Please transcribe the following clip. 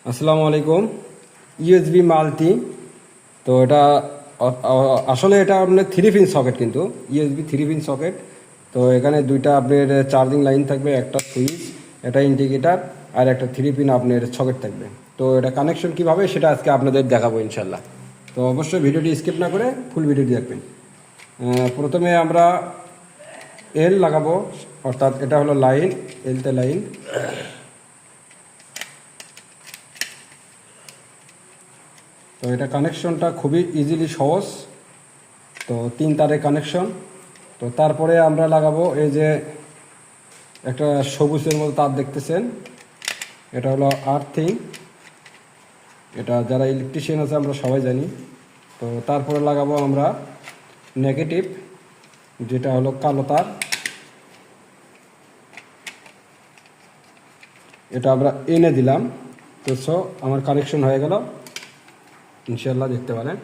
আসসালামু আলাইকুম। USB multi. তো এটা আসলে এটা আপনার 3 পিন সকেট, কিন্তু ইউএসবি 3 পিন সকেট। তো এখানে দুইটা আপনার চার্জিং লাইন থাকবে, একটা সুইচ, একটা ইন্ডিকেটার, আর একটা 3 পিন আপনার সকেট থাকবে। তো এটা কানেকশন কিভাবে সেটা আজকে আপনাদের দেখাবো ইনশাল্লাহ। তো অবশ্যই ভিডিওটি স্কিপ না করে ফুল ভিডিওটি দেখবেন। প্রথমে আমরা এল লাগাবো, অর্থাৎ এটা হলো লাইন, এলতে লাইন। তো এটা কানেকশনটা খুবই ইজিলি সহজ। তো 3 তারের কানেকশন। তো তারপরে আমরা লাগাবো এই যে একটা সবুজের মতো তার দেখতেছেন, এটা হলো আর্থিং। এটা যারা ইলেকট্রিশিয়ান আছে আমরা সবাই জানি। তো তারপরে লাগাবো আমরা নেগেটিভ, যেটা হলো কালো তার। এটা আমরা এনে দিলাম। তো আমার কানেকশন হয়ে গেল, ইনশাল্লাহ দেখতে পারেন।